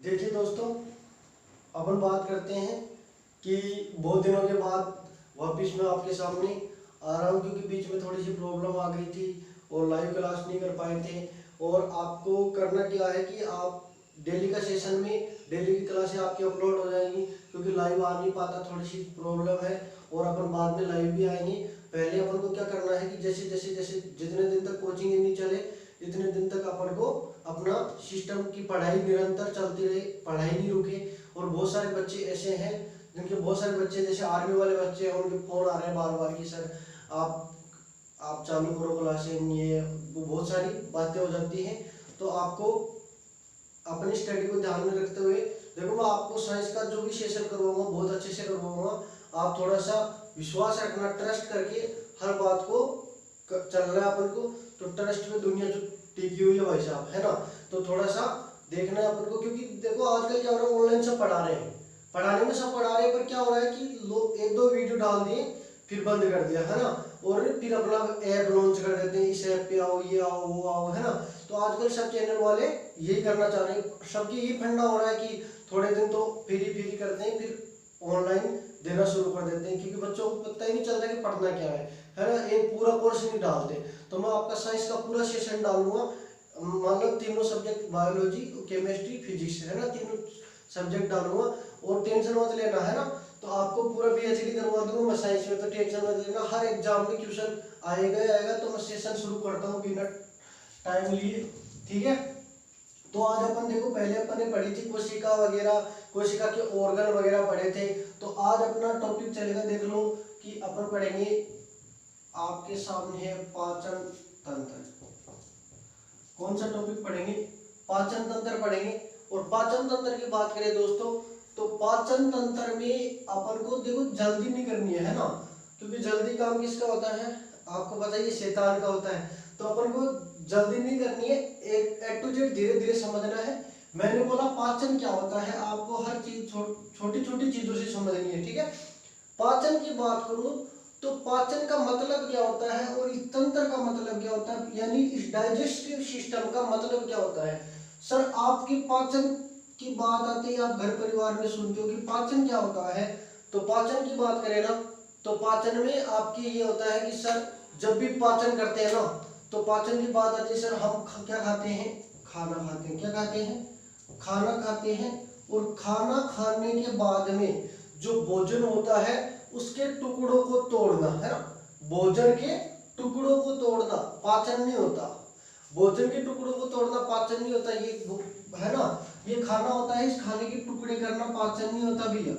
देखिए दोस्तों, अपन बात करते हैं कि बहुत दिनों के बाद वापिस मैं आपके सामने आ रहा हूँ, क्योंकि बीच में थोड़ी सी प्रॉब्लम आ गई थी और लाइव क्लास नहीं कर पाए थे। और आपको करना क्या है कि आप डेली का सेशन में डेली की क्लासें आपकी अपलोड हो जाएंगी, क्योंकि लाइव आ नहीं पाता, थोड़ी सी प्रॉब्लम है। और अपन बाद में लाइव भी आएंगे। पहले अपन को क्या करना है कि जैसे जैसे जैसे जितने दिन तक कोचिंग नहीं चले इतने दिन तक अपन को अपना सिस्टम की पढ़ाई निरंतर चलती रहे, पढ़ाई नहीं रुके। और बहुत सारे बच्चे ऐसे हैं जिनके बहुत सारे बच्चे जैसे आर्मी वाले बच्चे हैं, उनके फोन आ रहे हैं बार बार कि सर आप चालू करो क्लासें, ये वो बहुत सारी बातें हो जाती हैं। तो आपको अपनी स्टडी को ध्यान में रखते हुए देखो, मैं आपको साइंस का जो भी सेशन करवाऊंगा बहुत अच्छे से करवाऊंगा। आप थोड़ा सा विश्वास रखना, ट्रस्ट करके हर बात को चलना है अपन को। तो ट्रस्ट में दुनिया जो टिकी हुई है भाई साहब, है ना। तो थोड़ा सा देखना है अपन को, क्योंकि देखो आजकल क्या हो रहा है, ऑनलाइन सब पढ़ा रहे हैं, पढ़ाने में सब पढ़ा रहे हैं, पर क्या हो रहा है कि लोग एक दो वीडियो डाल दिए फिर बंद कर दिया, है ना। और फिर अपना ऐप लॉन्च कर देते हैं, इस ऐप पे आओ, ये आओ, वो आओ, है ना। तो आजकल सब चैनल वाले यही करना चाह रहे हैं, सबकी यही फंडा हो रहा है कि थोड़े दिन तो फ्री फ्री करते हैं, फिर ऑनलाइन देना शुरू कर देते हैं, क्योंकि बच्चों को पता ही नहीं चलता कि पढ़ना क्या है ना। एक पूरा कोर्स नहीं डालते। तो मैं आपका साइंस का पूरा सेशन डालूंगा, मतलब तीनों सब्जेक्ट बायोलॉजी, केमिस्ट्री, फिजिक्स, है ना, तीनों सब्जेक्ट डालूंगा। और टेंशन मत लेना, है ना। तो आपको पूरा पीएचडी करवा दूंगा मैं साइंस में, तो टेंशन मत लेना। हर एग्जाम में क्वेश्चन आएगा ही आएगा। तो मैं सेशन शुरू करता हूँ बिना टाइम लिए, ठीक है। तो आज अपन देखो, पहले अपन ने पढ़ी थी कोशिका वगैरह, कोशिका के ऑर्गन वगैरह पढ़े थे। तो आज अपना टॉपिक चलेगा, देख लो कि अपन पढ़ेंगे, आपके सामने है पाचन तंत्र। कौन सा टॉपिक पढ़ेंगे? पाचन तंत्र पढ़ेंगे। और पाचन तंत्र की बात करें दोस्तों, तो पाचन तंत्र में अपन को देखो जल्दी नहीं करनी है ना, क्योंकि जल्दी काम किसका होता है आपको पता है, ये शैतान का होता है। तो अपन को जल्दी नहीं करनी है, एक ए टू जेड धीरे धीरे समझना है। मैंने बोला पाचन क्या होता है, आपको हर चीज छोटी छोटी चीजों से समझनी है, ठीक है। पाचन की बात करूं तो पाचन का मतलब क्या होता है और इस तंत्र का मतलब क्या होता है, यानी इस डाइजेस्टिव सिस्टम का मतलब क्या होता है। सर आपकी पाचन की बात आती है, आप घर परिवार में सुनते हो कि पाचन क्या होता है। तो पाचन की बात करें ना, तो पाचन में आपकी ये होता है कि सर जब भी पाचन करते हैं ना, तो पाचन की बात आती है, सर हम क्या खाते हैं, खाना खाते हैं। क्या खाते हैं? खाना खाते हैं। और खाना खाने के बाद में जो भोजन होता है उसके टुकड़ों को तोड़ना, है ना। भोजन के टुकड़ों को तोड़ना पाचन नहीं होता। भोजन के टुकड़ों को तोड़ना पाचन नहीं होता, ये है ना। ये खाना होता है, इस खाने के टुकड़े करना पाचन नहीं होता भैया,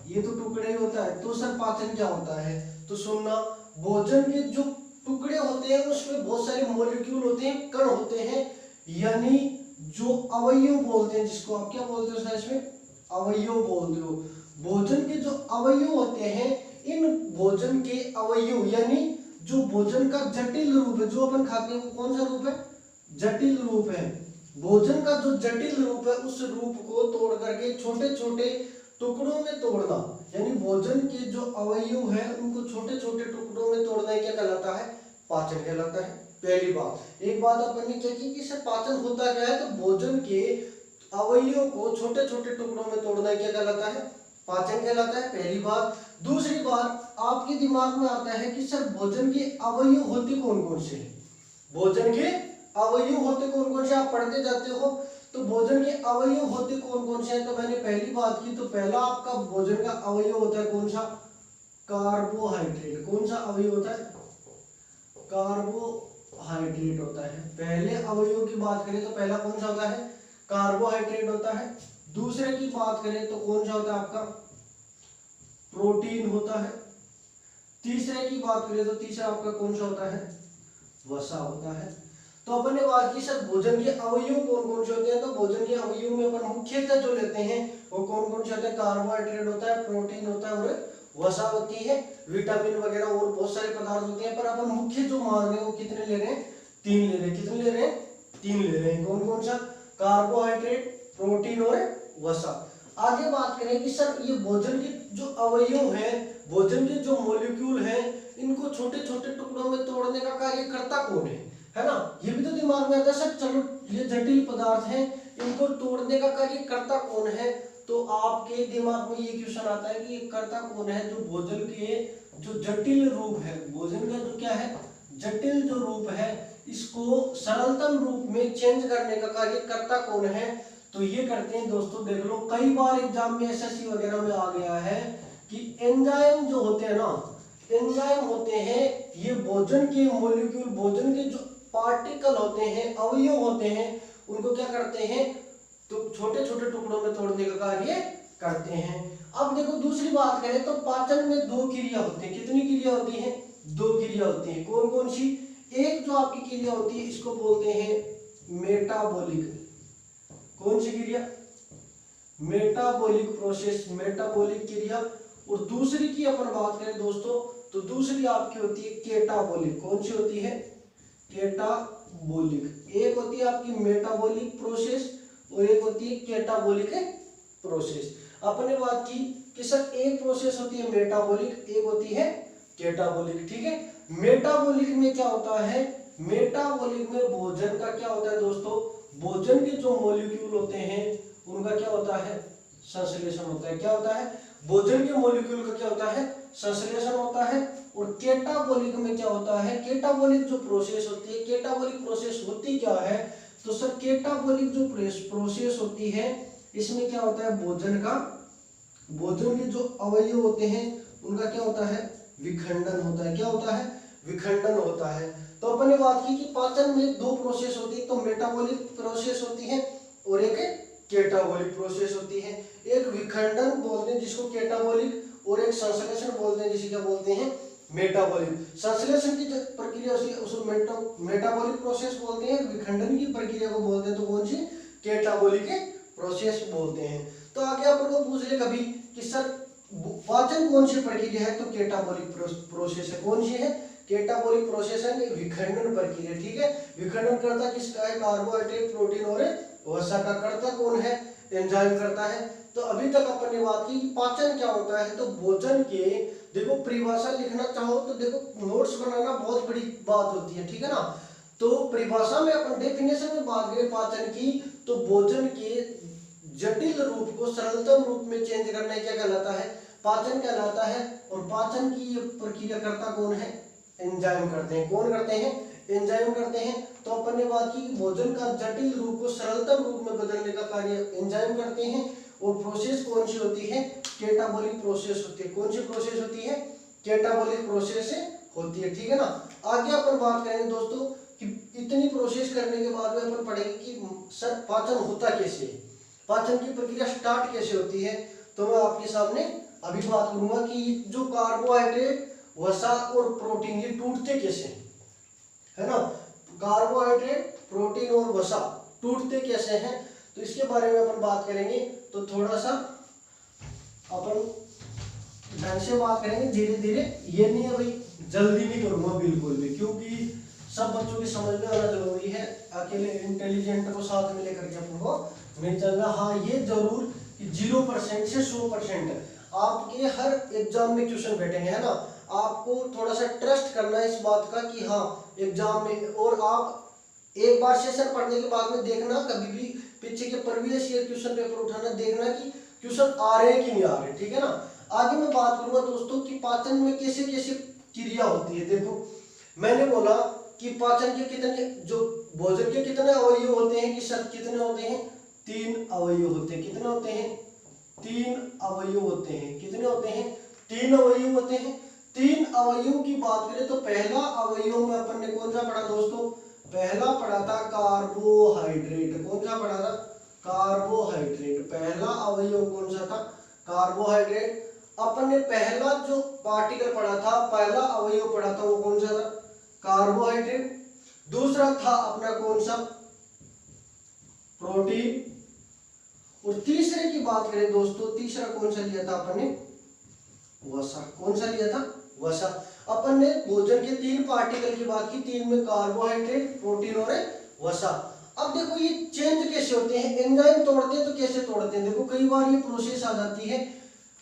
ये तो टुकड़े ही होता है। तो सर पाचन क्या होता है? तो सुनना, भोजन के जो टुकड़े होते हैं उसमें बहुत सारे मॉलिक्यूल होते हैं, कण होते हैं, यानी जो अवयव बोलते हैं, जिसको आप क्या बोलते हो साइंस में, अवयव बोलते हो। भोजन के जो अवयव होते हैं, इन भोजन के अवयव यानी जो भोजन का जटिल रूप है, जो अपन खाते हैं वो कौन सा रूप है? जटिल रूप है। भोजन का जो जटिल रूप है उस रूप को तोड़ करके छोटे छोटे टुकड़ों में तोड़ना, यानी भोजन के जो अवयव है उनको छोटे छोटे टुकड़ों में तोड़ना क्या कहलाता है? पाचन कहलाता है। पहली बात, एक बात अपन ने क्या की कि सर पाचन होता क्या है, तो भोजन के अवयवों को छोटे छोटे टुकड़ों में तोड़ना क्या कहलाता है? पाचन कहलाता है, पहली बात। दूसरी बात, आपके दिमाग में आता है कि सर भोजन के अवयव होते कौन कौन से हैं? भोजन के अवयव होते कौन कौन से, आप पढ़ते जाते हो। तो भोजन के अवयव होते कौन कौन से हैं? तो मैंने पहली बात की, तो पहला आपका भोजन का अवयव होता है कौन सा? कार्बोहाइड्रेट। कौन सा अवयव होता है? कार्बोहाइड्रेट होता है। पहले अवयव की बात करें तो पहला कौन सा होता है? कार्बोहाइड्रेट होता है। दूसरे की बात करें तो कौन सा होता है आपका? प्रोटीन होता है। तीसरे की बात करें तो तीसरा आपका कौन सा होता है? वसा होता है। तो अपन ने बात की सर भोजन के अवयव कौन कौन से होते हैं, तो भोजन के अवयव में अपन मुख्यतः जो लेते हैं वो कौन कौन से होते हैं? कार्बोहाइड्रेट होता है, प्रोटीन होता है और वसा होती है, विटामिन वगैरह और बहुत सारे पदार्थ होते हैं। पर अपन मुख्य जो मान रहे हैं वो कितने ले रहे हैं? 3 ले रहे हैं। कितने ले रहे हैं? 3 ले रहे हैं। कौन कौन सा? कार्बोहाइड्रेट, प्रोटीन और वसा। आगे बात करें कि सर ये भोजन के जो अवयव है, भोजन के जो मॉलिक्यूल है, इनको छोटे छोटे टुकड़ों में तोड़ने का कार्य करता कौन है ना। ये भी तो दिमाग में आता है सर, चलो ये जटिल पदार्थ हैं, इनको तोड़ने का कार्य करता कौन है? तो आपके दिमाग में ये क्वेश्चन आता है कि ये करता कौन है जो भोजन के जो जटिल रूप है, भोजन का जो क्या है जटिल जो रूप है, इसको सरलतम रूप में चेंज करने का कार्य करता कौन है? तो ये करते हैं दोस्तों, देख लो कई बार एग्जाम में एसएससी वगैरह में आ गया है कि एंजाइम जो होते हैं ना, एंजाइम होते हैं ये भोजन के मॉलिक्यूल, भोजन के जो पार्टिकल होते हैं, अवयव होते हैं, उनको क्या करते हैं तो छोटे छोटे टुकड़ों में तोड़ने का कार्य करते हैं। अब देखो दूसरी बात करें तो पाचन में दो क्रिया होती है। कितनी क्रिया होती है? दो क्रिया होती है। कौन कौन सी? एक जो आपकी क्रिया होती है इसको बोलते हैं मेटाबॉलिक। कौन सी क्रिया? मेटाबॉलिक प्रोसेस, मेटाबॉलिक क्रिया। और दूसरी की अपन बात करें दोस्तों तो दूसरी आपकी होती है केटाबॉलिक। कौन सी होती है? केटाबॉलिक। एक होती है आपकी मेटाबॉलिक प्रोसेस और एक होती है केटाबॉलिक प्रोसेस। अपने बात की कि सर एक प्रोसेस होती है मेटाबॉलिक, एक होती है केटाबॉलिक, ठीक है। मेटाबॉलिक में क्या होता है? मेटाबॉलिक में भोजन का क्या होता है दोस्तों? भोजन के जो मॉलिक्यूल होते हैं उनका क्या होता है? संश्लेषण होता है। क्या होता है? भोजन के मॉलिक्यूल का क्या होता है? संश्लेषण होता है। और केटाबॉलिक में क्या होता है? केटाबॉलिक जो प्रोसेस होती है, केटाबॉलिक प्रोसेस होती क्या है? तो सर केटाबॉलिक जो प्रोसेस होती है इसमें क्या होता है? भोजन के जो अवयव होते हैं उनका क्या होता है? विखंडन होता है। क्या होता है? विखंडन होता है। तो अपन ने बात की कि पाचन में दो प्रोसेस होती है, तो मेटाबॉलिक प्रोसेस होती है और एक केटाबॉलिक प्रोसेस होती है। एक विखंडन बोलते हैं जिसको केटाबॉलिक, और एक संश्लेषण बोलते हैं जिसे क्या बोलते हैं? मेटाबॉलिक। संश्लेषण की प्रक्रिया उसको मेटाबॉलिक प्रोसेस बोलते हैं, विखंडन की प्रक्रिया को बोलते हैं तो कौन सी? केटाबॉलिक प्रोसेस बोलते हैं। तो आगे अपन को पूछ ले कभी कि सर पाचन कौन सी प्रक्रिया है? तो केटाबॉलिक प्रोसेस है। कौन सी है? केटाबॉलिक प्रोसेस है, विखंडन प्रक्रिया, ठीक है। विखंडन करता किसका है? कार्बोहाइड्रेट, प्रोटीन और वसा का। करता कौन है? एंजाइम करता है। तो अभी तक अपन ने बात की कि पाचन क्या होता है। तो भोजन के देखो परिभाषा लिखना चाहो तो देखो नोट्स बनाना बहुत बड़ी बात होती है, ठीक है ना। तो परिभाषा में अपन डेफिनेशन में बात करें पाचन की तो भोजन के जटिल रूप को सरलतम रूप में चेंज करना क्या कहलाता है? पाचन कहलाता है। और पाचन की ये प्रक्रिया करता कौन है? एंजाइम करते हैं। कौन करते हैं? एंजाइम करते हैं। तो अपन ने बात की भोजन का जटिल रूप को सरलतम रूप में बदलने का कार्य एंजाइम करते हैं। और प्रोसेस कौन सी होती है? केटाबॉलिक प्रोसेस होती है। कौन सी प्रोसेस होती है? केटाबॉलिक प्रोसेस होती है, ठीक है ना। आगे अपन बात करेंगे दोस्तों कि इतनी प्रोसेस करने के बाद में अपन पढ़ेंगे कि सर पाचन होता कैसे है, पाचन की प्रक्रिया स्टार्ट कैसे होती है। तो मैं आपके सामने अभी बात करूंगा कि जो कार्बोहाइड्रेट, वसा और प्रोटीन ये टूटते कैसे है ना। कार्बोहाइड्रेट, प्रोटीन और वसा टूटते कैसे हैं तो इसके बारे में अपन बात करेंगे। तो थोड़ा सा अपन ढंग से बात करेंगे, धीरे धीरे। ये नहीं है भाई जल्दी नहीं करूंगा बिल्कुल भी, क्योंकि सब बच्चों की समझ में आना जरूरी है। अकेले इंटेलिजेंट को साथ में लेकर के अपन को नहीं चलना। हाँ ये जरूर कि 0% से 100% आपके हर एग्जाम में क्वेश्चन बैठेंगे, है ना। आपको थोड़ा सा ट्रस्ट करना है इस बात का कि हाँ एग्जाम में, और आप एक बार सेशन पढ़ने के बाद में देखना कभी भी पीछे के प्रीवियस ईयर क्वेश्चन पेपर उठाना, देखना कि क्वेश्चन आ रहे हैं कि नहीं आ रहे, ठीक है ना। आगे मैं बात करूंगा दोस्तों कि पाचन में कैसे कैसे क्रिया होती है। देखो मैंने बोला कि पाचन के कितने, जो भोजन के कितने अवयव होते हैं कि सर कितने होते हैं? 3 अवयव होते हैं। कितने होते हैं? 3 अवयव होते हैं। कितने होते हैं? 3 अवयव होते हैं। 3 अवयव की बात करें तो पहला अवयव में अपन ने कौन सा पढ़ा दोस्तों? पहला पढ़ा था कार्बोहाइड्रेट। कौन सा पढ़ा था? कार्बोहाइड्रेट। पहला अवयव कौन सा था? कार्बोहाइड्रेट। अपन ने पहला जो पार्टिकल पढ़ा था, पहला अवयव पढ़ा था वो कौन सा था? कार्बोहाइड्रेट। दूसरा था अपना कौन सा? प्रोटीन। और तीसरे की बात करें दोस्तों, तीसरा कौन सा लिया था अपन ने? वसा। कौन सा लिया था? वसा। अपन ने भोजन के 3 पार्टिकल की बात की, 3 में कार्बोहाइड्रेट, प्रोटीन और वसा। अब देखो ये चेंज कैसे होते हैं, एंजाइम तोड़ते हैं तो कैसे तोड़ते हैं। देखो कई बार ये प्रोसेस आ जाती है।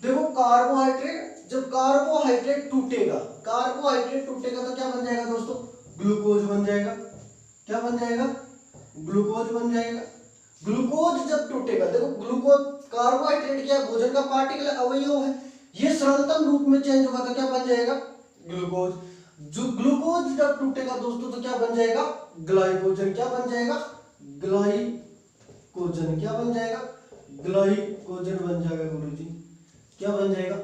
देखो कार्बोहाइड्रेट, जब कार्बोहाइड्रेट टूटेगा, कार्बोहाइड्रेट टूटेगा तो क्या बन जाएगा दोस्तों? ग्लूकोज बन जाएगा। क्या बन जाएगा? ग्लूकोज बन जाएगा। ग्लूकोज जब टूटेगा, देखो ग्लूकोज कार्बोहाइड्रेट क्या है, भोजन का पार्टिकल अवयव है, ये सरलतम रूप में चेंज होगा तो क्या बन जाएगा, ग्लूकोज। जो ग्लूकोज जब टूटेगा दोस्तों तो क्या बन जाएगा, ग्लाइकोजन। क्या बन जाएगा, ग्लाइकोजन। क्या बन जाएगा, ग्लाइकोजन बन जाएगा गुरुजी। क्या बन जाएगा,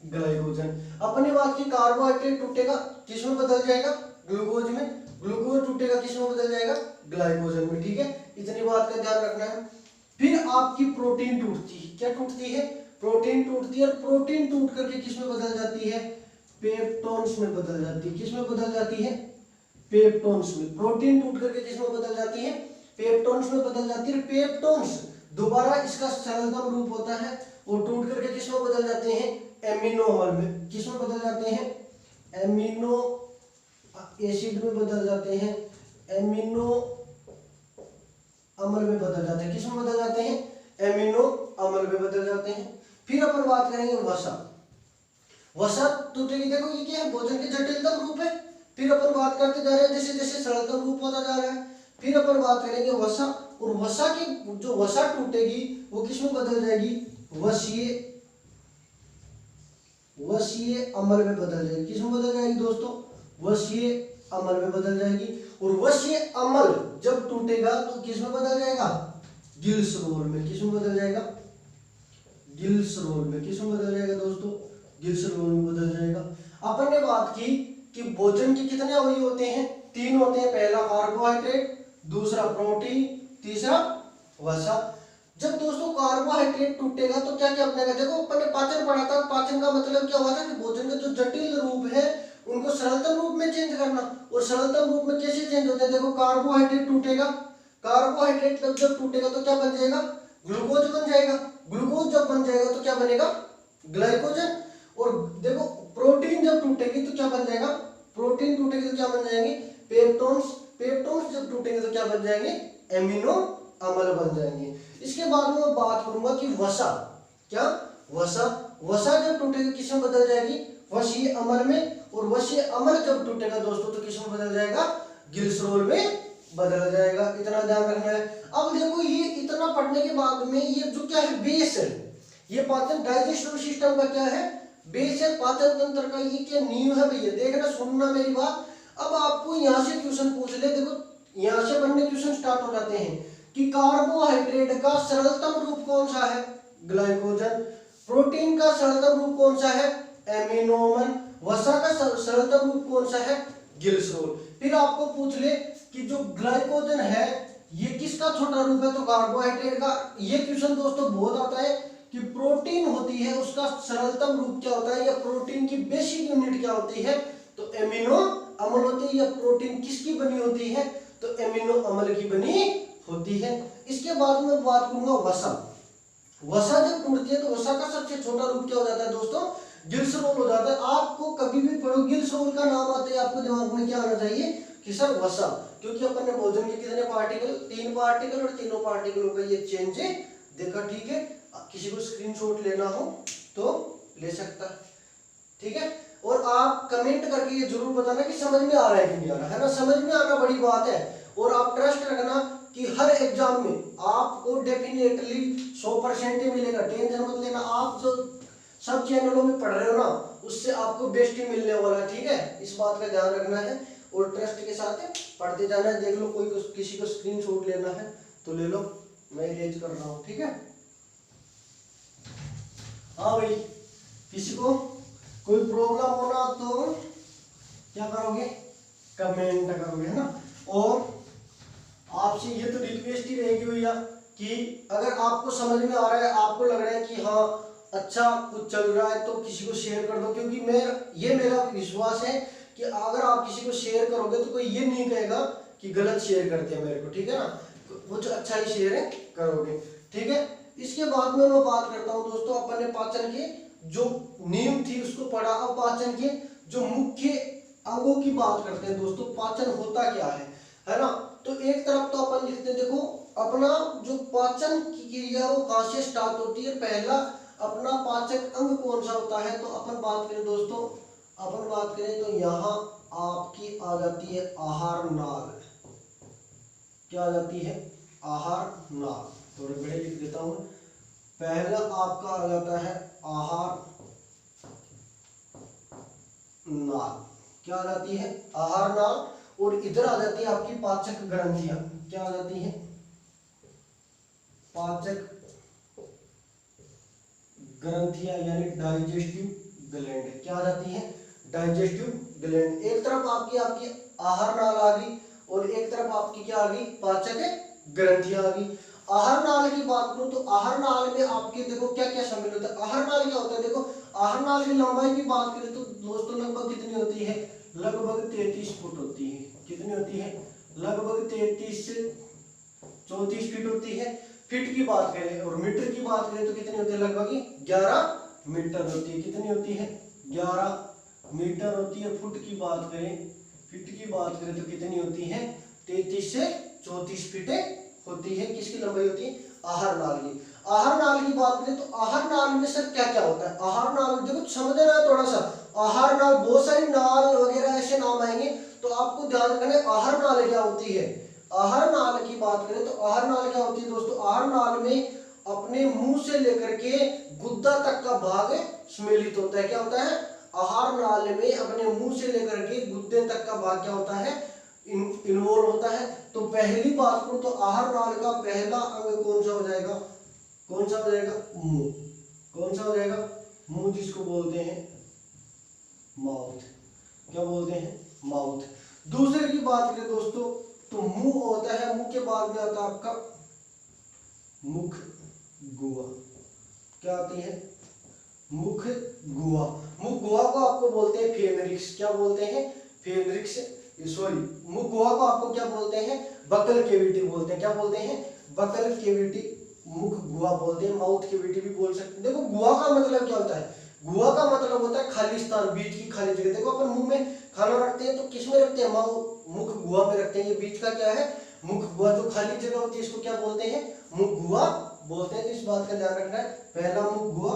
ग्लाइकोजन। अपने बात की कार्बोहाइड्रेट टूटेगा किस में बदल जाएगा, ग्लूकोज में। ग्लूकोज टूटेगा किस में बदल जाएगा, ग्लाइकोजन में। ठीक है, इतनी बात का ध्यान रखना है। फिर आपकी प्रोटीन टूटती है, क्या टूटती है, प्रोटीन टूटती है। और प्रोटीन टूट करके किस में बदल जाती है, पेप्टोन्स में बदल जाती है। किस में बदल जाती है, पेप्टोन्स में। प्रोटीन टूट करके किस में बदल जाती है, पेप्टोन्स में बदल जाती है। पेप्टोन्स दोबारा इसका सरलतम रूप होता है और टूट करके किस में बदल जाते हैं, एमिनो अम्ल में। किस में बदल जाते हैं, एमिनो एसिड में बदल जाते हैं, एमिनो अम्ल में बदल जाते हैं। किस में बदल जाते हैं, एमिनो अम्ल में बदल जाते हैं। फिर अपन बात करेंगे वसा। वसा टूटेगी, देखो ये क्या है, भोजन के जटिलतम रूप है। फिर अपन बात करते जा रहे हैं जैसे जैसे सरलतम रूप होता जा रहा है। फिर अपन बात करेंगे वसा, और वसा की जो वसा टूटेगी वो किस में बदल जाएगी, वसीय अम्ल में बदल जाएगी। किस में बदल जाएगी दोस्तों, वसीय अम्ल में बदल जाएगी। और वसीय अम्ल जब टूटेगा तो किस में बदल जाएगा, गिल्सरोल में। किस में बदल जाएगा, गिल्सरोल में। किस में बदल जाएगा दोस्तों, गिल्सरोल में बदल जाएगा। अपन ने बात की कि भोजन के कितने अवयव होते हैं, 3 होते हैं। पहला कार्बोहाइड्रेट, दूसरा प्रोटीन, तीसरा वसा। जब दोस्तों कार्बोहाइड्रेट टूटेगा तो क्या क्या बनेगा, देखो अपन ने पाचन पढ़ा था। पाचन का मतलब क्या हुआ था कि भोजन के जो जटिल रूप है उनको सरलतम रूप में चेंज करना। और सरलतम रूप में कैसे चेंज होते हैं, देखो कार्बोहाइड्रेट टूटेगा, कार्बोहाइड्रेट जब टूटेगा तो क्या बन जाएगा, ग्लूकोज बन जाएगा। ग्लूकोज जब बन जाएगा तो क्या बनेगा, ग्लाइकोजन। और देखो प्रोटीन जब टूटेगी तो क्या बन जाएगा, प्रोटीन टूटेगी तो क्या बन जाएंगे, पेप्टोन्स। पेप्टोन्स जब टूटेंगे तो क्या बन जाएंगे, एमिनो अम्ल बन जाएंगे। इसके बाद में मैं बात करूंगा कि वसा, क्या वसा, वसा जब टूटेगी किस में बदल जाएगी, वसीय अम्ल में। और वसीय अम्ल जब टूटेगा दोस्तों तो किस में बदल जाएगा, गिल्सरोल में बदल जाएगा। इतना ध्यान रखना है। अब देखो ये इतना पढ़ने के बाद में ये जो क्या है, बेस है, ये पाचन डाइजेस्टिव सिस्टम का क्या है, बेस है, पाचन तंत्र का ये क्या नींव है भैया। देखना, सुनना मेरी बात। अब आपको यहाँ से क्वेश्चन पूछ ले, देखो यहाँ से बनने क्वेश्चन स्टार्ट हो जाते हैं कि कार्बोहाइड्रेट का सरलतम रूप कौन सा है, ग्लाइकोजन। प्रोटीन का सरलतम रूप कौन सा है, एमिनो अम्ल। वसा का सरलतम रूप कौन सा है, गिल्सरोल। फिर आपको पूछ ले कि जो ग्लाइकोजन है ये किसका छोटा रूप है, तो कार्बोहाइड्रेट का। ये क्वेश्चन दोस्तों बहुत आता है कि प्रोटीन होती है उसका सरलतम रूप क्या होता है, या प्रोटीन की बेसिक यूनिट क्या होती है, तो एमिनो अम्ल होती है। या प्रोटीन किसकी बनी होती है, तो एमिनो अम्ल की बनी होती है। इसके बाद में बात करूंगा वसा। वसा जब टूटती है तो वसा का सबसे छोटा रूप क्या हो जाता है दोस्तों, गिल्सरोल हो जाता है। आपको कभी भी पढ़ो गिल्सरोल का नाम आते ही आपको दिमाग में क्या आना चाहिए कि सर वसा, क्योंकि अपन ने भोजन के कितने पार्टिकल, 3 पार्टिकल, और तीनों पार्टिकलों का ये चेंज देखा। ठीक है, किसी को स्क्रीनशॉट लेना हो तो ले सकता है। ठीक है, और आप कमेंट करके ये जरूर बताना कि समझ में आ रहा है कि नहीं आ रहा है ना। समझ में आना बड़ी बात है। और आप ट्रस्ट रखना कि हर एग्जाम में आपको डेफिनेटली 100% ही मिलेगा, टेंशन मत लेना। आप जो सब चैनलों में पढ़ रहे हो ना उससे आपको बेस्ट ही मिलने वाला है। ठीक है, इस बात का ध्यान रखना है और ट्रस्ट के साथ पढ़ते जाना है। देख लो कोई किसी को स्क्रीनशॉट लेना है तो ले लो, मैं इरेज कर रहा हूँ। ठीक है, हाँ भाई, किसी को कोई प्रॉब्लम होना तो क्या करोगे, कमेंट करोगे, है ना। और आपसे ये तो रिक्वेस्ट ही रहेगी भैया कि अगर आपको समझ में आ रहा है, आपको लग रहा है कि हाँ अच्छा कुछ चल रहा है, तो किसी को शेयर कर दो। क्योंकि मेरा विश्वास है कि अगर आप किसी को शेयर करोगे तो कोई ये नहीं कहेगा कि गलत शेयर करते हैं मेरे को। ठीक है ना, कुछ अच्छा ही शेयर करोगे। ठीक है, इसके बाद में मैं बात करता हूँ दोस्तों, अपन ने पाचन के जो नींव थी उसको पढ़ा। अब पाचन के जो मुख्य अंगों की बात करते हैं दोस्तों, पाचन होता क्या है ना। तो एक तरफ तो अपन लिखते हैं, देखो अपना जो पाचन की क्रिया वो कहाँ से स्टार्ट होती है। पहला अपना पाचक अंग कौन सा होता है, तो अपन बात करें दोस्तों, अपन बात करें तो यहाँ आपकी आ जाती है आहार नाल। क्या आ जाती है, आहार नाल। थोड़े बड़े लिख देता हूँ। पहला आपका आ जाता है आहार नाल, क्या आ जाती है? आहार नाल। और इधर आ जाती है आपकी पाचक ग्रंथियां, क्या आ जाती है? पाचक ग्रंथियां यानी डाइजेस्टिव ग्लैंड, क्या आ जाती है? Digestive gland. एक तरफ आपकी आपकी आहार नाल आ गई और एक तरफ आपकी क्या आ गई? पाचक ग्रंथियां आ गई। आहार नाल की बात करूं तो आहार नाल में आपके देखो क्या क्या शामिल होता है। आहार नाल क्या होता है? देखो आहार नाल की लंबाई की बात करें तो दोस्तों लगभग कितनी होती है? लगभग 33 फुट होती है। कितनी होती है? लगभग 33 से 34 फीट होती है। फीट की बात करें और मीटर की बात करें तो कितनी होती है? लगभग 11 मीटर होती है। कितनी होती है? 11 मीटर होती है। फुट की बात करें, फीट की बात करें तो कितनी होती है? 33 से 34 फीट होती है। किसकी लंबाई होती है? आहार नाल की। आहार नाल की बात करें तो आहार नाल में सर क्या क्या होता है? आहार नाल देखो समझना है थोड़ा सा। आहार नाल बहुत सारी नाल वगैरह ऐसे नाम आएंगे तो आपको ध्यान रखना है आहार नाल क्या होती है। आहार नाल की बात करें तो आहार नाल क्या होती है दोस्तों? आहार नाल में अपने मुंह से लेकर के गुद्दा तक का भाग सम्मिलित होता है। क्या होता है? आहार नाल में अपने मुंह से लेकर के गुद्दे तक का भाग क्या होता है? इन्वॉल्व होता है। तो पहली बात करूं तो आहार नाल का पहला अंग कौन सा हो जाएगा? कौन सा हो जाएगा? मुंह। कौन सा हो जाएगा? मुंह, जिसको बोलते हैं माउथ। क्या बोलते हैं? माउथ। दूसरे की बात करें दोस्तों तो मुंह होता है, मुंह के बाद में आता है आपका मुख गुहा। क्या आती है? मुख गुहा। मुख गुहा को आपको बोलते हैं फेनरिक्स। क्या बोलते हैं? फेनरिक्स, सॉरी, मुख गुहा को आपको क्या बोलते हैं? बकल केविटी बोलते हैं। क्या बोलते हैं? बकल केविटी, मुख गुहा बोलते हैं। माउथ केविटी भी बोल सकते हैं। देखो गुहा का मतलब क्या होता है? गुहा का मतलब होता है खाली स्थान, बीच की खाली जगह। देखो अपन मुंह में खाना रखते हैं तो किस में रखते हैं? मुख गुहा में रखते हैं। ये बीच का क्या है? मुख गुहा। जो खाली जगह होती है इसको क्या बोलते हैं? मुख गुहा बोलते हैं। तो इस बात का ध्यान रखना है। पहला मुख गुहा।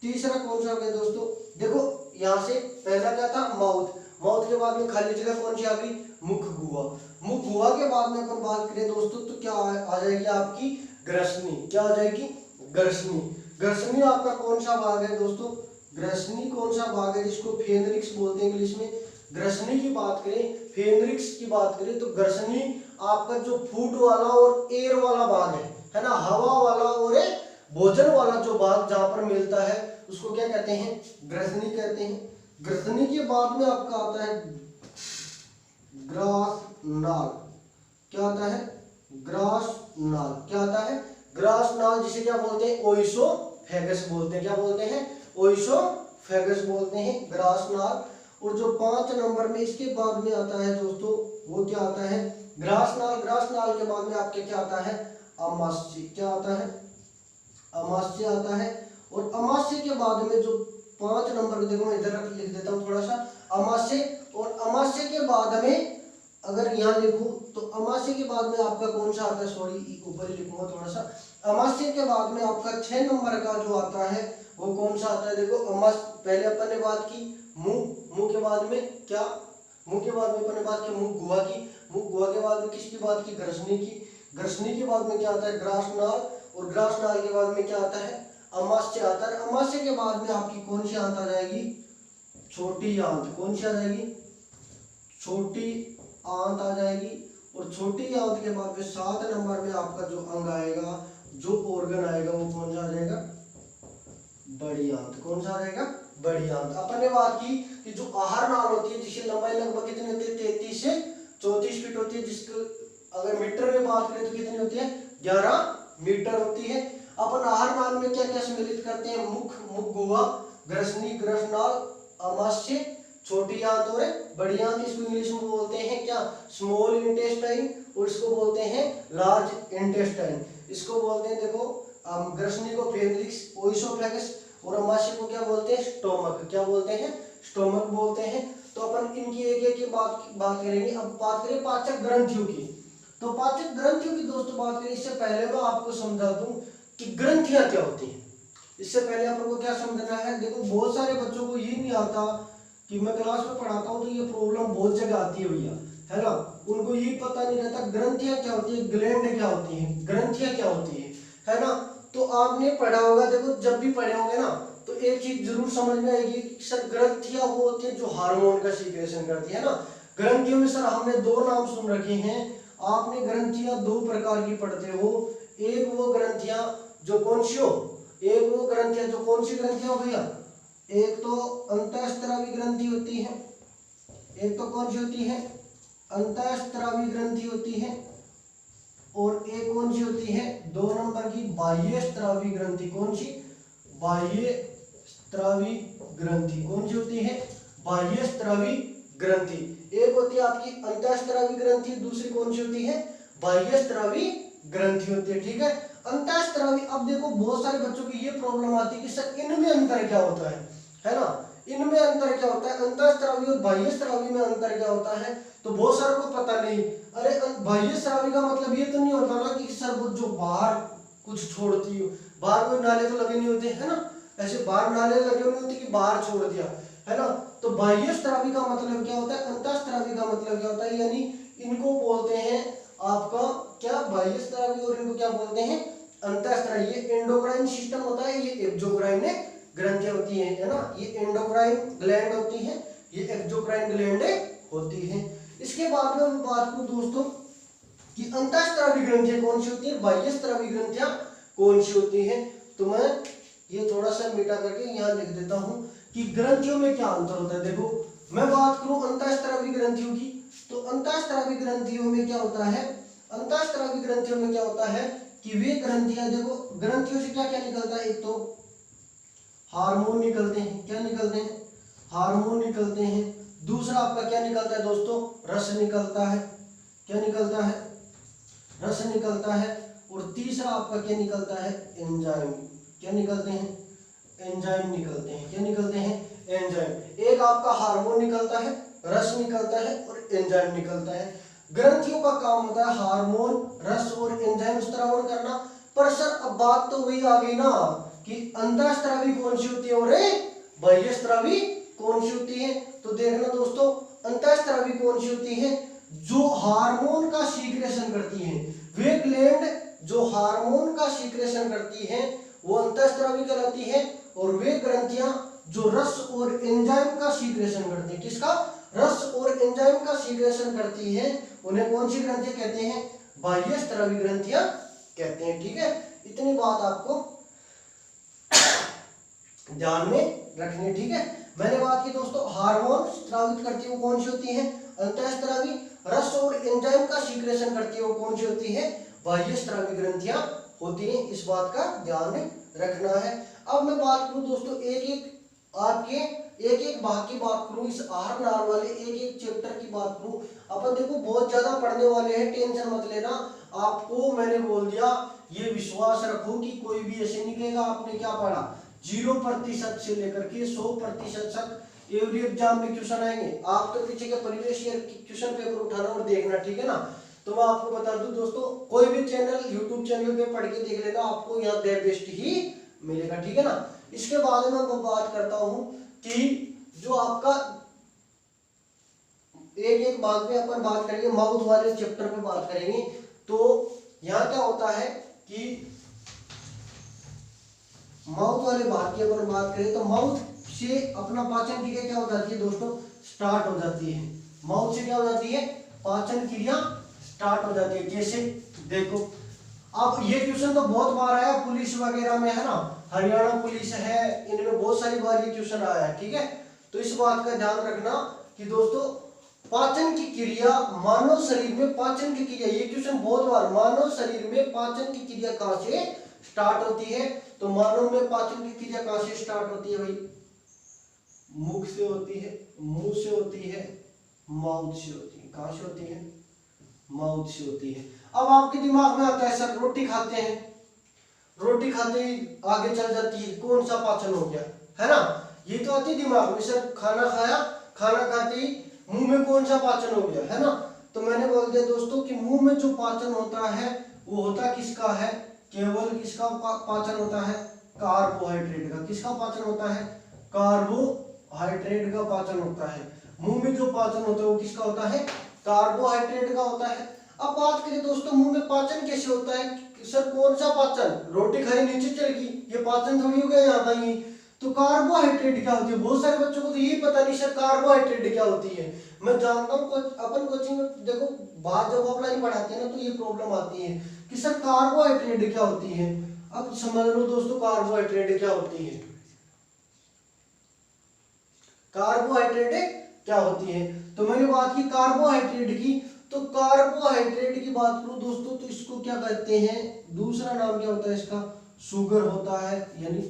तीसरा कौन सा हो गया दोस्तों? देखो यहां से पहला क्या था? माउथ। माउथ के बाद में खाली जगह कौन सी आ गई? मुख गुहा। मुख गुहा के बाद में अपन बात करें दोस्तों तो क्या आ जाएगी आपकी? ग्रसनी। क्या आ जाएगी? ग्रसनी। ग्रसनी आपका कौन सा भाग है दोस्तों? ग्रसनी कौन सा भाग है जिसको फेनरिक्स बोलते हैं इंग्लिश में? ग्रसनी की बात करें, फेनरिक्स की बात करें तो ग्रसनी आपका जो फूड वाला और एयर वाला भाग है ना, हवा वाला और भोजन वाला जो भाग जहां पर मिलता है उसको क्या कहते हैं? ग्रसनी कहते हैं। ग्रसनी के बाद में आपका आता है ग्रास नाल। क्या आता है? ग्रास नाल। क्या आता है? ग्रास नाल, जिसे क्या बोलते हैं? ओइसोफेगस बोलते हैं। क्या बोलते हैं? ओइसोफेगस बोलते हैं, ग्रास नाल। और जो 5 नंबर में इसके बाद में आता है दोस्तों वो क्या आता है? ग्रास नाल। ग्रास नाल के बाद में आपके क्या आता है? अमाशय। क्या आता है? अमाशय आता है। और अमाशय के बाद में जो 5 नंबर, देखो मैं इधर लिख देता हूँ थोड़ा सा, अमाशय। और अमाशय के बाद में अगर यहाँ लिखूं तो अमाशय के बाद में आपका कौन सा आता है? सॉरी ऊपर ही लिखूंगा थोड़ा सा। अमाशय के बाद में आपका 6 नंबर का जो आता है वो कौन सा आता है? देखो पहले अपन ने बात की मुंह। मुंह के बाद में क्या? मुंह के बाद में अपन ने बात की मुंह गुहा की। मुंह गुहा के बाद में किसकी बात की? ग्रसनी की। ग्रसनी के बाद में क्या आता है? ग्रास नाल। और ग्रास नाल के बाद में क्या आता है? अमाशय आता है। अमाशय के बाद में आपकी कौन सी आंत आ जाएगी? छोटी आंत। कौन सी आ जाएगी? छोटी आंत आ जाएगी। और छोटी आंत के बाद में 7 नंबर में आपका जो अंग आएगा, जो ऑर्गन आएगा वो कौन सा आ जाएगा? बड़ी आंत। कौन सा आ जाएगा? बड़ी आंत। अपन ने बात की कि जो आहार नाल होती है जिसकी लंबाई लगभग कितनी होती है? 33 से 34 फीट होती है। जिसको अगर मीटर में बात करें तो कितनी होती है? 11 मीटर होती है। अपन आहार नाल में क्या क्या सम्मिलित करते हैं? मुख गुहा, ग्रसनी, ग्रसनाल, अमाशय, छोटी आंत और बड़ी आंत। इसको इंग्लिश में बोलते हैं क्या? Small intestine. और इसको बोलते हैं लार्ज इंटेस्टाइन। इसको बोलते हैं देखो ग्रसनी को फेनरिक्स, ओइसोफेगस, और अमाशय को क्या बोलते हैं? स्टोमक। क्या बोलते हैं? स्टोमक बोलते हैं। तो अपन इनकी एक एक की बात करेंगे। अब बात करें पाचक ग्रंथियों की। तो पाचक ग्रंथियों की दोस्तों बात करें, इससे पहले मैं आपको समझा दूं कि ग्रंथियां क्या होती हैं। इससे पहले अपन को क्या समझना है? देखो बहुत सारे बच्चों को ये नहीं आता कि मैं क्लास में पढ़ाता हूँ तो ये प्रॉब्लम बहुत जगह आती है भैया, है ना। उनको ये पता नहीं रहता ग्रंथियां क्या होती है, ग्लैंड क्या होती है, ग्रंथियां क्या होती है। है ना। तो आपने पढ़ा होगा, देखो जब भी पढ़े होंगे ना तो एक चीज जरूर समझ में आएगी कि सर ग्रंथियां वो होती है जो हार्मोन का सीक्रेशन करती है ना। ग्रंथियों में सर हमने दो नाम सुन रखे हैं, आपने ग्रंथियां दो प्रकार की पढ़ते हो। एक वो ग्रंथियां जो कौन सी हो, एक वो ग्रंथियां जो कौन सी ग्रंथियां हो भैया, एक तो अंतःस्त्रावी ग्रंथि होती है, एक तो कौन सी होती है अंतःस्त्रावी ग्रंथि होती है, और एक कौन सी होती है 2 नंबर की बाह्य स्त्रावी ग्रंथि। कौन सी, बाह्य स्त्रावी ग्रंथि। कौन सी होती है, बाह्य स्त्रावी ग्रंथि। एक होती है आपकी अंतःस्त्रावी ग्रंथि, दूसरी कौन सी होती है, बाह्य स्त्रावी ग्रंथि होती है। ठीक है, अंतःस्त्रावी। अब देखो बहुत सारे बच्चों की ये प्रॉब्लम आती है कि सर इनमें अंतर क्या होता है ना, इनमें अंतर क्या होता है, अंतःस्त्रावी और बाह्य स्त्रावी में अंतर क्या होता है। तो बहुत सारे को पता नहीं। अरे बाह्य स्रावी का मतलब ये तो नहीं होता ना कि सर वो जो बाहर कुछ छोड़ती हो, बाहर कोई नाले तो लगे नहीं होते है ना, ऐसे बाहर नाले लगे नहीं होते कि बाहर छोड़ दिया, है ना। तो बाह्य स्रावी का मतलब क्या होता है, अंतःस्त्रावी का मतलब क्या होता है, यानी इनको बोलते हैं आपका क्या, बाह्य स्रावी, और इनको क्या बोलते हैं अंतःस्त्रावी। ये एंडोक्राइन सिस्टम होता है, ये एक्सोक्राइन ग्रंथियां होती है ना, ये एंडोक्राइन ग्लैंड होती है, ये एक्सोक्राइन ग्लैंड होती है। इसके बाद में हम बात करूं दोस्तों कि अंतःस्त्रावी ग्रंथियां कौन सी होती है, बाह्य स्त्रावी ग्रंथियां कौन सी होती है। तो मैं ये थोड़ा सा मिटा करके यहाँ लिख देता हूं कि ग्रंथियों में क्या अंतर होता है। देखो मैं बात करूं अंतःस्त्रावी ग्रंथियों की, तो अंतःस्त्रावी ग्रंथियों में क्या होता है, अंतःस्त्रावी ग्रंथियों में क्या होता है कि वे ग्रंथियां, देखो ग्रंथियों से क्या क्या निकलता है, एक तो हार्मोन निकलते हैं, क्या निकलते हैं, हार्मोन निकलते हैं। दूसरा आपका क्या निकलता है दोस्तों, रस निकलता है, क्या निकलता है, रस निकलता है। और तीसरा आपका क्या निकलता है, एंजाइम। क्या निकलते हैं, एंजाइम निकलते हैं, क्या निकलते हैं, एंजाइम। एक आपका हार्मोन निकलता है, रस निकलता है और एंजाइम निकलता है। ग्रंथियों का काम होता है हार्मोन, रस और एंजाइम स्त्रावन करना। पर सर अब बात तो वही आ गई ना कि अंतःस्त्रावी कौन सी होती है और बाह्य स्त्रावी कौन सी होती है। तो देखना दोस्तों, अंतःस्त्रावी कौन सी होती है, जो हार्मोन का सीक्रेशन करती है। वे ग्लैंड जो हार्मोन का सीक्रेशन करती है वो अंतःस्त्रावी कहलाती है, और वे ग्रंथियां जो रस और एंजाइम का सीक्रेशन करती है, किसका, रस और एंजाइम का सीक्रेशन करती है, उन्हें कौन सी ग्रंथियां कहते हैं, बाह्य स्त्रावी ग्रंथियां कहते हैं। ठीक है, इतनी बात आपको ध्यान में रखनी। ठीक है, मैंने बात की दोस्तों हार्मोन स्रावित करती है वो कौन सी होती है, अंतःस्त्रावी। रस और एंजाइम का सीक्रेशन करती है वो कौन सी होती है, बाह्य स्त्रावी ग्रंथियां होती हैं। इस बात का ध्यान रखना है। अब मैं बात करूं दोस्तों एक एक भाग की बात करूं, इस आहार नाल वाले एक एक चैप्टर की बात करूं। अपन देखो बहुत ज्यादा पढ़ने वाले हैं, टेंशन मत लेना। आपको मैंने बोल दिया, ये विश्वास रखो कि कोई भी ऐसे नहीं कहेगा आपने क्या पढ़ा। 0% से लेकर के 100% तक एवरी एग्जाम में क्वेश्चन आएंगे। आप तो पीछे के परिवेश क्वेश्चन पेपर उठाना और देखना, ठीक है ना। तो मैं आपको बता दूं दोस्तों, कोई भी चैनल यूट्यूब चैनल पे पढ़ के देख लेना, आपको यहाँ द बेस्ट ही मिलेगा, ठीक है ना। इसके बाद में मैं बात करता हूँ कि जो आपका एक एक भाग में अपन बात करेंगे, माउथ वाले चैप्टर पे बात करेंगे। तो यहाँ क्या होता है कि माउथ वाले भाग की अपन बात करें तो माउथ से अपना पाचन क्रिया क्या हो जाती है दोस्तों, स्टार्ट हो जाती है। माउथ से क्या हो जाती है, पाचन क्रिया स्टार्ट हो जाती है। जैसे देखो, अब ये क्वेश्चन तो बहुत बार आया पुलिस वगैरह में, है ना, हरियाणा पुलिस है, इनमें बहुत सारी बार ये क्वेश्चन आया है, ठीक है। तो इस बात का ध्यान रखना कि दोस्तों पाचन की क्रिया, मानव शरीर में पाचन की क्रिया, ये क्वेश्चन बहुत बार, मानव शरीर में पाचन की क्रिया कहां से स्टार्ट होती है। तो मानव में पाचन की क्रिया कहां से स्टार्ट होती है भाई, मुख से होती है, मुंह से होती है, माउथ से होती है। कहां से होती है, माउथ से होती है। अब आपके दिमाग में आता है सर रोटी खाते हैं, रोटी खाते ही आगे चल जाती है, कौन सा पाचन हो गया, है ना, ये तो आती है दिमाग में। सर खाना खाया, खाना खाते ही मुंह में कौन सा पाचन हो गया, है ना। तो मैंने बोल दिया दोस्तों कि मुंह में जो पाचन होता है वो होता किसका है, केवल किसका पाचन होता है, कार्बोहाइड्रेट का। किसका पाचन होता है, कार्बोहाइड्रेट का पाचन होता है। मुंह में जो पाचन होता है वो किसका होता है, कार्बोहाइड्रेट का होता है। अब बात करें दोस्तों मुंह में पाचन कैसे होता है, सर कौन सा पाचन, रोटी खाई नीचे चल गई, ये पाचन थोड़ी हो गया यहाँ का ही। तो कार्बोहाइड्रेट क्या होती है, बहुत सारे बच्चों को तो यही पता नहीं सर कार्बोहाइड्रेट क्या होती है। मैं जानता हूँ अपन कोचिंग में देखो बात जब ऑफलाइन पढ़ाते हैं ना तो ये प्रॉब्लम आती है कि सर कार्बोहाइड्रेट क्या होती है। अब समझ लो दोस्तों कार्बोहाइड्रेट क्या होती है, कार्बोहाइड्रेट क्या होती है। तो मैंने बात की कार्बोहाइड्रेट की, तो कार्बोहाइड्रेट की बात करूं दोस्तों तो इसको क्या कहते हैं, दूसरा नाम क्या होता है इसका, शुगर होता है, यानी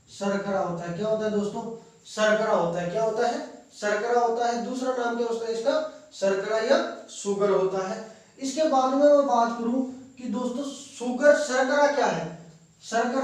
शर्करा होता है। क्या होता है दोस्तों, शर्करा होता है। क्या होता है, शर्करा होता है। दूसरा नाम क्या होता है इसका, शर्करा या शुगर होता है। इसके बाद में मैं बात करूं कि दोस्तों शुगर शर्करा क्या है, शर्करा